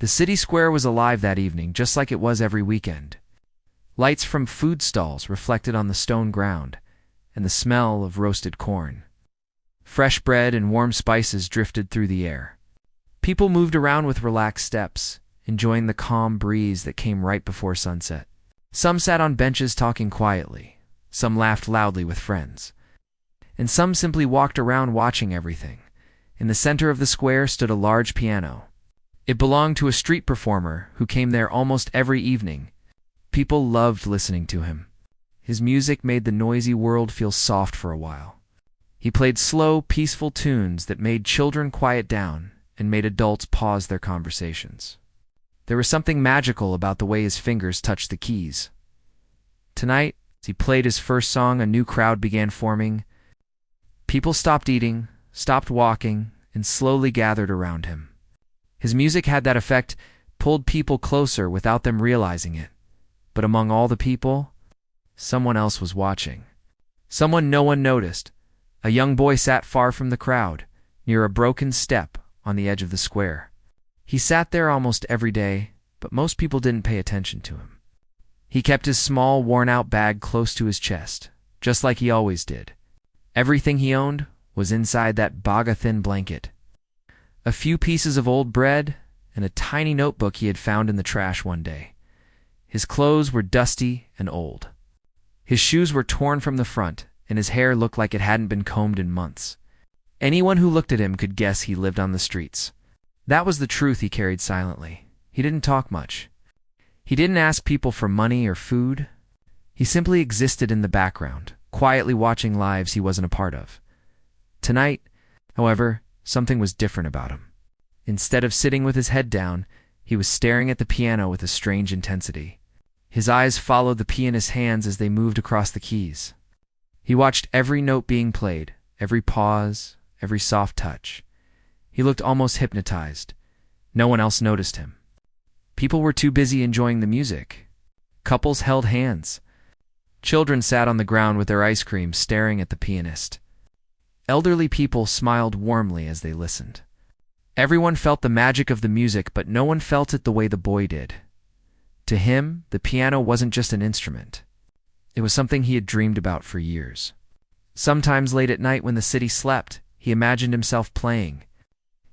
The city square was alive that evening, just like it was every weekend. Lights from food stalls reflected on the stone ground, and the smell of roasted corn. Fresh bread and warm spices drifted through the air. People moved around with relaxed steps, enjoying the calm breeze that came right before sunset. Some sat on benches talking quietly, some laughed loudly with friends, and some simply walked around watching everything. In the center of the square stood a large piano. It belonged to a street performer who came there almost every evening. People loved listening to him. His music made the noisy world feel soft for a while. He played slow, peaceful tunes that made children quiet down and made adults pause their conversations. There was something magical about the way his fingers touched the keys. Tonight, as he played his first song, a new crowd began forming. People stopped eating, stopped walking, and slowly gathered around him. His music had that effect, pulled people closer without them realizing it. But among all the people, someone else was watching. Someone no one noticed. A young boy sat far from the crowd, near a broken step on the edge of the square. He sat there almost every day, but most people didn't pay attention to him. He kept his small, worn-out bag close to his chest, just like he always did. Everything he owned was inside that baga-thin blanket. A few pieces of old bread and a tiny notebook he had found in the trash one day. His clothes were dusty and old. His shoes were torn from the front, and his hair looked like it hadn't been combed in months. Anyone who looked at him could guess he lived on the streets. That was the truth he carried silently. He didn't talk much. He didn't ask people for money or food. He simply existed in the background, quietly watching lives he wasn't a part of. Tonight, however, something was different about him. Instead of sitting with his head down, he was staring at the piano with a strange intensity. His eyes followed the pianist's hands as they moved across the keys. He watched every note being played, every pause, every soft touch. He looked almost hypnotized. No one else noticed him. People were too busy enjoying the music. Couples held hands. Children sat on the ground with their ice cream, staring at the pianist. Elderly people smiled warmly as they listened. Everyone felt the magic of the music, but no one felt it the way the boy did. To him, the piano wasn't just an instrument. It was something he had dreamed about for years. Sometimes late at night when the city slept, he imagined himself playing.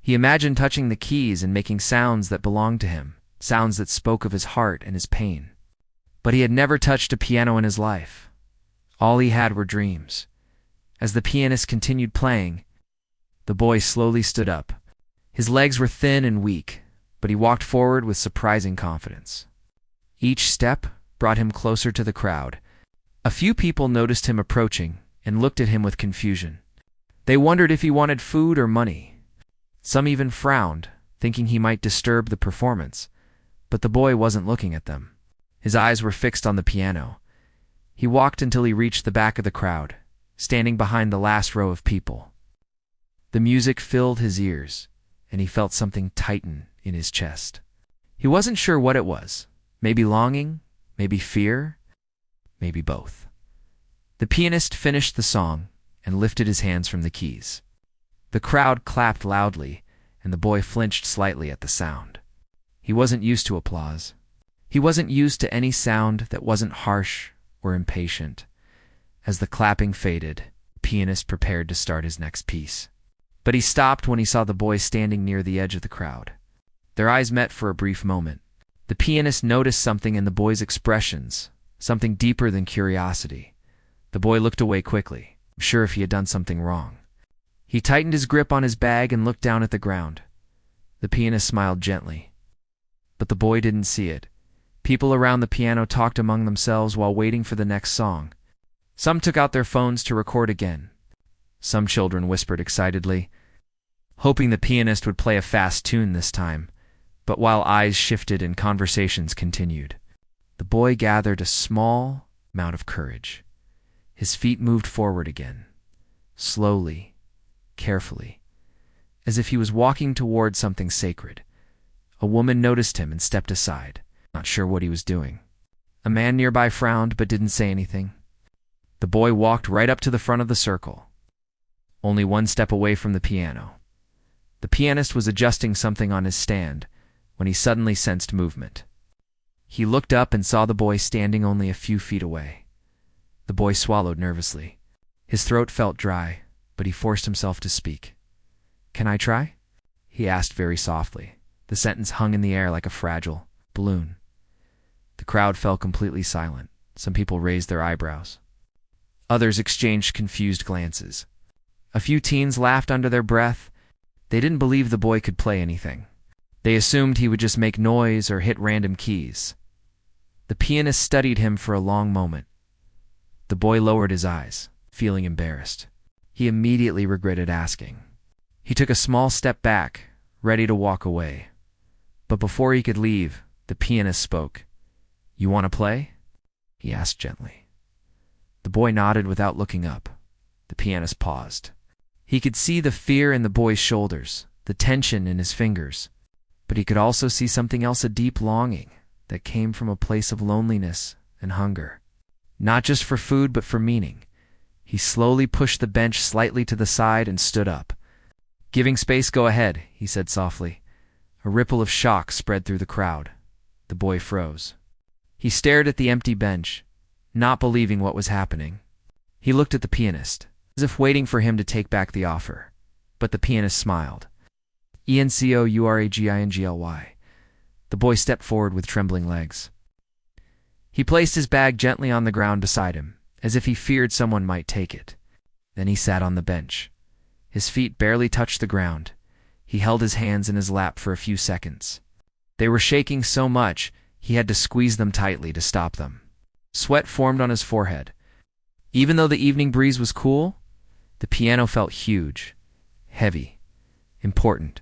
He imagined touching the keys and making sounds that belonged to him, sounds that spoke of his heart and his pain. But he had never touched a piano in his life. All he had were dreams. As the pianist continued playing, the boy slowly stood up. His legs were thin and weak, but he walked forward with surprising confidence. Each step brought him closer to the crowd. A few people noticed him approaching and looked at him with confusion. They wondered if he wanted food or money. Some even frowned, thinking he might disturb the performance. But the boy wasn't looking at them. His eyes were fixed on the piano. He walked until he reached the back of the crowd, standing behind the last row of people. The music filled his ears, and he felt something tighten in his chest. He wasn't sure what it was. Maybe longing, maybe fear, maybe both. The pianist finished the song and lifted his hands from the keys. The crowd clapped loudly, and the boy flinched slightly at the sound. He wasn't used to applause. He wasn't used to any sound that wasn't harsh or impatient. As the clapping faded, the pianist prepared to start his next piece. But he stopped when he saw the boy standing near the edge of the crowd. Their eyes met for a brief moment. The pianist noticed something in the boy's expressions, something deeper than curiosity. The boy looked away quickly, sure if he had done something wrong. He tightened his grip on his bag and looked down at the ground. The pianist smiled gently. But the boy didn't see it. People around the piano talked among themselves while waiting for the next song. Some took out their phones to record again. Some children whispered excitedly, hoping the pianist would play a fast tune this time. But while eyes shifted and conversations continued, the boy gathered a small amount of courage. His feet moved forward again, slowly, carefully, as if he was walking toward something sacred. A woman noticed him and stepped aside, not sure what he was doing. A man nearby frowned but didn't say anything. The boy walked right up to the front of the circle, only one step away from the piano. The pianist was adjusting something on his stand, when he suddenly sensed movement. He looked up and saw the boy standing only a few feet away. The boy swallowed nervously. His throat felt dry, but he forced himself to speak. "Can I try?" he asked very softly. The sentence hung in the air like a fragile balloon. The crowd fell completely silent. Some people raised their eyebrows. Others exchanged confused glances. A few teens laughed under their breath. They didn't believe the boy could play anything. They assumed he would just make noise or hit random keys. The pianist studied him for a long moment. The boy lowered his eyes, feeling embarrassed. He immediately regretted asking. He took a small step back, ready to walk away. But before he could leave, the pianist spoke. "You want to play?" he asked gently. The boy nodded without looking up. The pianist paused. He could see the fear in the boy's shoulders, the tension in his fingers, but he could also see something else, a deep longing that came from a place of loneliness and hunger. Not just for food, but for meaning. He slowly pushed the bench slightly to the side and stood up. "Giving space, go ahead," he said softly. A ripple of shock spread through the crowd. The boy froze. He stared at the empty bench, not believing what was happening. He looked at the pianist, as if waiting for him to take back the offer. But the pianist smiled. "ENCOURAGINGLY." The boy stepped forward with trembling legs. He placed his bag gently on the ground beside him, as if he feared someone might take it. Then he sat on the bench. His feet barely touched the ground. He held his hands in his lap for a few seconds. They were shaking so much, he had to squeeze them tightly to stop them. Sweat formed on his forehead. Even though the evening breeze was cool, the piano felt huge, heavy, important.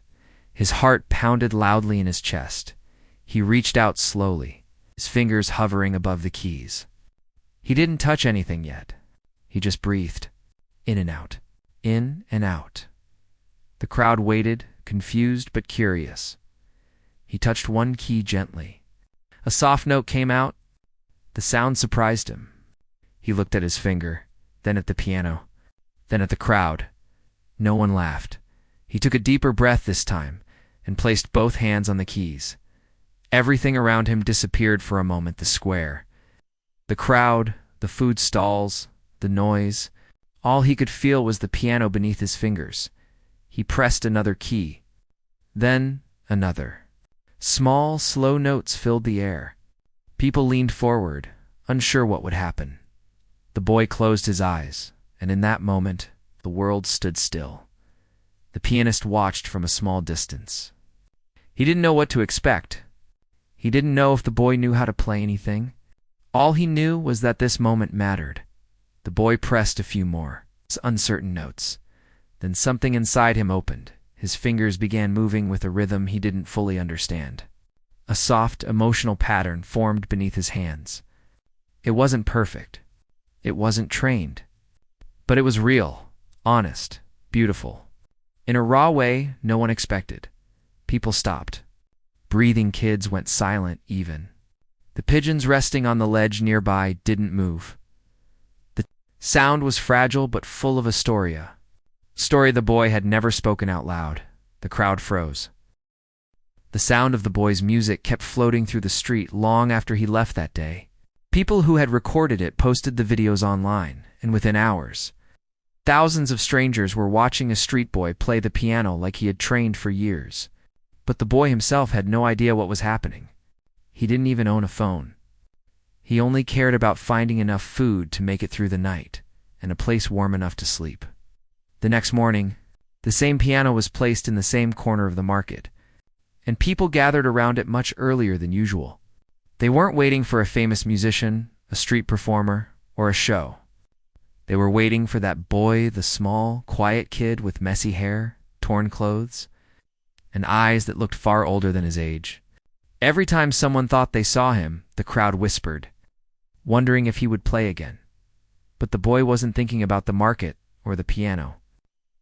His heart pounded loudly in his chest. He reached out slowly, his fingers hovering above the keys. He didn't touch anything yet. He just breathed, in and out, in and out. The crowd waited, confused but curious. He touched one key gently. A soft note came out. The sound surprised him. He looked at his finger, then at the piano, then at the crowd. No one laughed. He took a deeper breath this time and placed both hands on the keys. Everything around him disappeared for a moment, the square. The crowd, the food stalls, the noise. All he could feel was the piano beneath his fingers. He pressed another key. Then another. Small, slow notes filled the air. People leaned forward, unsure what would happen. The boy closed his eyes, and in that moment, the world stood still. The pianist watched from a small distance. He didn't know what to expect. He didn't know if the boy knew how to play anything. All he knew was that this moment mattered. The boy pressed a few more, uncertain notes. Then something inside him opened. His fingers began moving with a rhythm he didn't fully understand. A soft, emotional pattern formed beneath his hands. It wasn't perfect. It wasn't trained. But it was real, honest, beautiful. In a raw way no one expected. People stopped. Breathing kids went silent even. The pigeons resting on the ledge nearby didn't move. The sound was fragile but full of a story the boy had never spoken out loud. The crowd froze. The sound of the boy's music kept floating through the street long after he left that day. People who had recorded it posted the videos online, and within hours, thousands of strangers were watching a street boy play the piano like he had trained for years. But the boy himself had no idea what was happening. He didn't even own a phone. He only cared about finding enough food to make it through the night, and a place warm enough to sleep. The next morning, the same piano was placed in the same corner of the market, and people gathered around it much earlier than usual. They weren't waiting for a famous musician, a street performer, or a show. They were waiting for that boy, the small, quiet kid with messy hair, torn clothes, and eyes that looked far older than his age. Every time someone thought they saw him, the crowd whispered, wondering if he would play again. But the boy wasn't thinking about the market or the piano.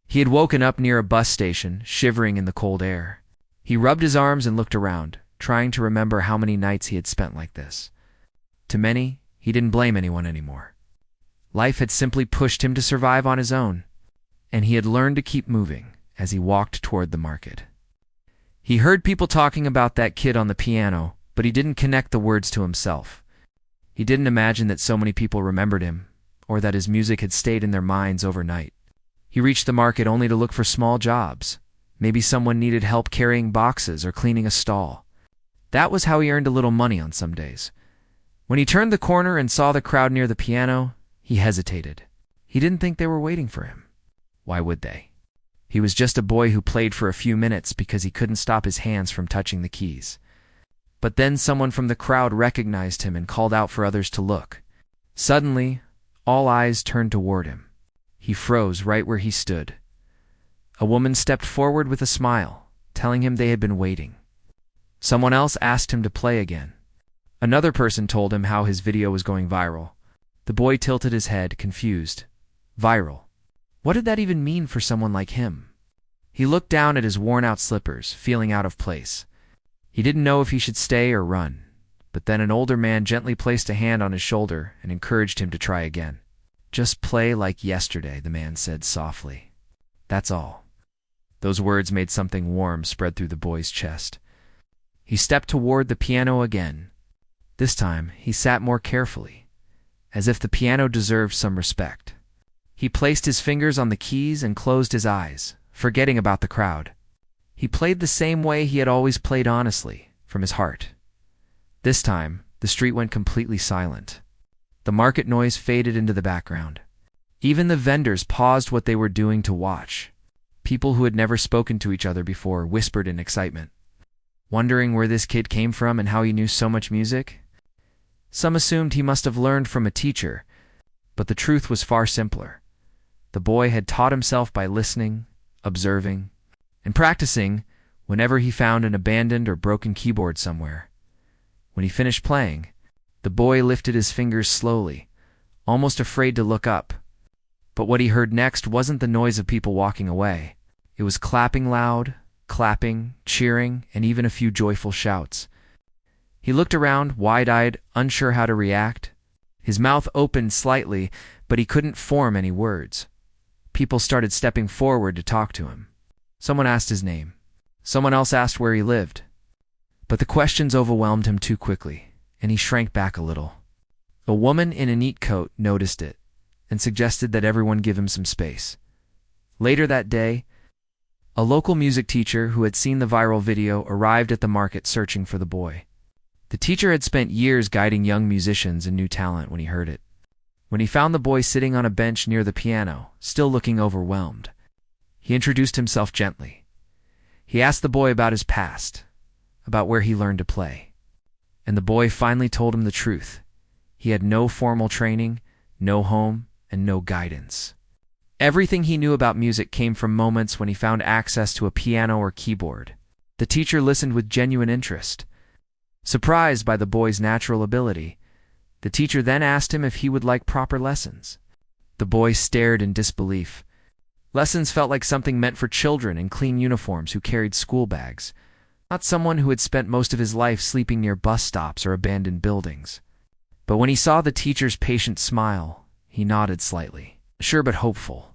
He had woken up near a bus station, shivering in the cold air. He rubbed his arms and looked around, trying to remember how many nights he had spent like this. To many, he didn't blame anyone anymore. Life had simply pushed him to survive on his own, and he had learned to keep moving as he walked toward the market. He heard people talking about that kid on the piano, but he didn't connect the words to himself. He didn't imagine that so many people remembered him, or that his music had stayed in their minds overnight. He reached the market only to look for small jobs. Maybe someone needed help carrying boxes or cleaning a stall. That was how he earned a little money on some days. When he turned the corner and saw the crowd near the piano, he hesitated. He didn't think they were waiting for him. Why would they? He was just a boy who played for a few minutes because he couldn't stop his hands from touching the keys. But then someone from the crowd recognized him and called out for others to look. Suddenly, all eyes turned toward him. He froze right where he stood. A woman stepped forward with a smile, telling him they had been waiting. Someone else asked him to play again. Another person told him how his video was going viral. The boy tilted his head, confused. Viral. What did that even mean for someone like him? He looked down at his worn-out slippers, feeling out of place. He didn't know if he should stay or run, but then an older man gently placed a hand on his shoulder and encouraged him to try again. Just play like yesterday, the man said softly. That's all. Those words made something warm spread through the boy's chest. He stepped toward the piano again. This time, he sat more carefully, as if the piano deserved some respect. He placed his fingers on the keys and closed his eyes, forgetting about the crowd. He played the same way he had always played, honestly, from his heart. This time, the street went completely silent. The market noise faded into the background. Even the vendors paused what they were doing to watch. People who had never spoken to each other before whispered in excitement, wondering where this kid came from and how he knew so much music. Some assumed he must have learned from a teacher, but the truth was far simpler. The boy had taught himself by listening, observing, and practicing whenever he found an abandoned or broken keyboard somewhere. When he finished playing, the boy lifted his fingers slowly, almost afraid to look up. But what he heard next wasn't the noise of people walking away. It was clapping loud, clapping, cheering, and even a few joyful shouts. He looked around, wide-eyed, unsure how to react. His mouth opened slightly, but he couldn't form any words. People started stepping forward to talk to him. Someone asked his name. Someone else asked where he lived. But the questions overwhelmed him too quickly, and he shrank back a little. A woman in a neat coat noticed it and suggested that everyone give him some space. Later that day, a local music teacher who had seen the viral video arrived at the market searching for the boy. The teacher had spent years guiding young musicians and new talent when he heard it. When he found the boy sitting on a bench near the piano, still looking overwhelmed, he introduced himself gently. He asked the boy about his past, about where he learned to play. And the boy finally told him the truth. He had no formal training, no home, and no guidance. Everything he knew about music came from moments when he found access to a piano or keyboard. The teacher listened with genuine interest. Surprised by the boy's natural ability, the teacher then asked him if he would like proper lessons. The boy stared in disbelief. Lessons felt like something meant for children in clean uniforms who carried school bags, not someone who had spent most of his life sleeping near bus stops or abandoned buildings. But when he saw the teacher's patient smile, he nodded slightly, sure but hopeful.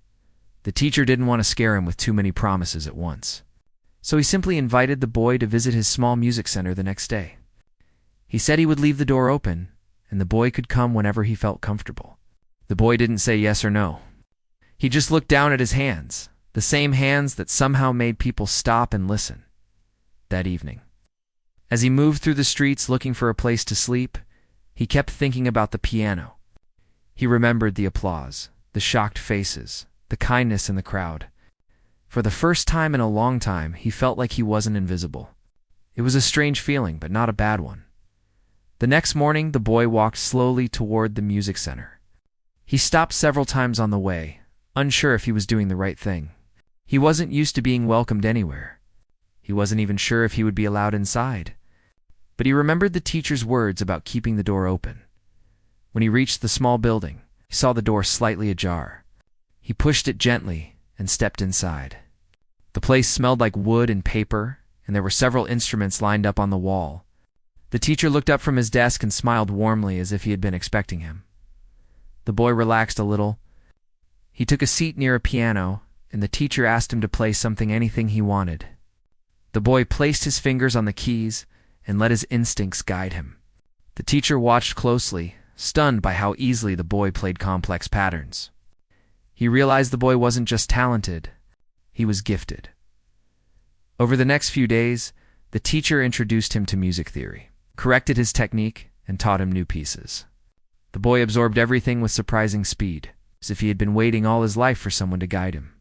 The teacher didn't want to scare him with too many promises at once. So he simply invited the boy to visit his small music center the next day. He said he would leave the door open, and the boy could come whenever he felt comfortable. The boy didn't say yes or no. He just looked down at his hands, the same hands that somehow made people stop and listen. That evening, as he moved through the streets looking for a place to sleep, he kept thinking about the piano. He remembered the applause, the shocked faces, the kindness in the crowd. For the first time in a long time, he felt like he wasn't invisible. It was a strange feeling, but not a bad one. The next morning, the boy walked slowly toward the music center. He stopped several times on the way, unsure if he was doing the right thing. He wasn't used to being welcomed anywhere. He wasn't even sure if he would be allowed inside. But he remembered the teacher's words about keeping the door open. When he reached the small building, he saw the door slightly ajar. He pushed it gently and stepped inside. The place smelled like wood and paper, and there were several instruments lined up on the wall. The teacher looked up from his desk and smiled warmly as if he had been expecting him. The boy relaxed a little. He took a seat near a piano, and the teacher asked him to play anything he wanted. The boy placed his fingers on the keys and let his instincts guide him. The teacher watched closely, stunned by how easily the boy played complex patterns. He realized the boy wasn't just talented, he was gifted. Over the next few days, the teacher introduced him to music theory, corrected his technique, and taught him new pieces. The boy absorbed everything with surprising speed, as if he had been waiting all his life for someone to guide him.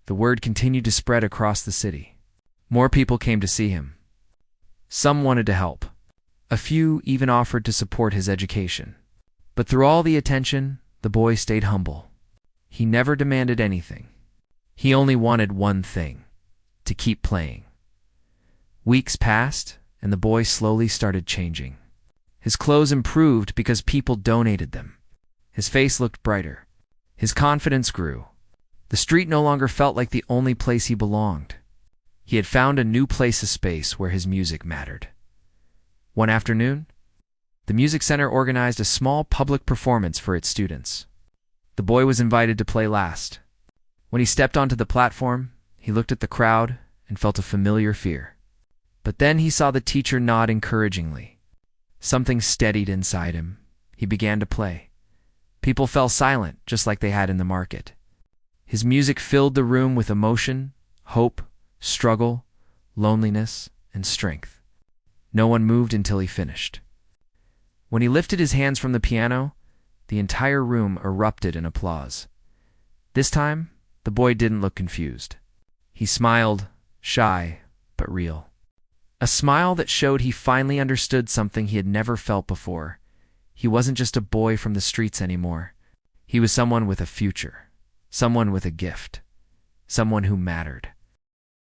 The word continued to spread across the city. More people came to see him. Some wanted to help. A few even offered to support his education. But through all the attention, the boy stayed humble. He never demanded anything. He only wanted one thing: to keep playing. Weeks passed, and the boy slowly started changing. His clothes improved because people donated them. His face looked brighter. His confidence grew. The street no longer felt like the only place he belonged. He had found a new place of space where his music mattered. One afternoon, the music center organized a small public performance for its students. The boy was invited to play last. When he stepped onto the platform, he looked at the crowd and felt a familiar fear. But then he saw the teacher nod encouragingly. Something steadied inside him. He began to play. People fell silent, just like they had in the market. His music filled the room with emotion, hope, struggle, loneliness, and strength. No one moved until he finished. When he lifted his hands from the piano, the entire room erupted in applause. This time, the boy didn't look confused. He smiled, shy, but real. A smile that showed he finally understood something he had never felt before. He wasn't just a boy from the streets anymore. He was someone with a future, someone with a gift, someone who mattered.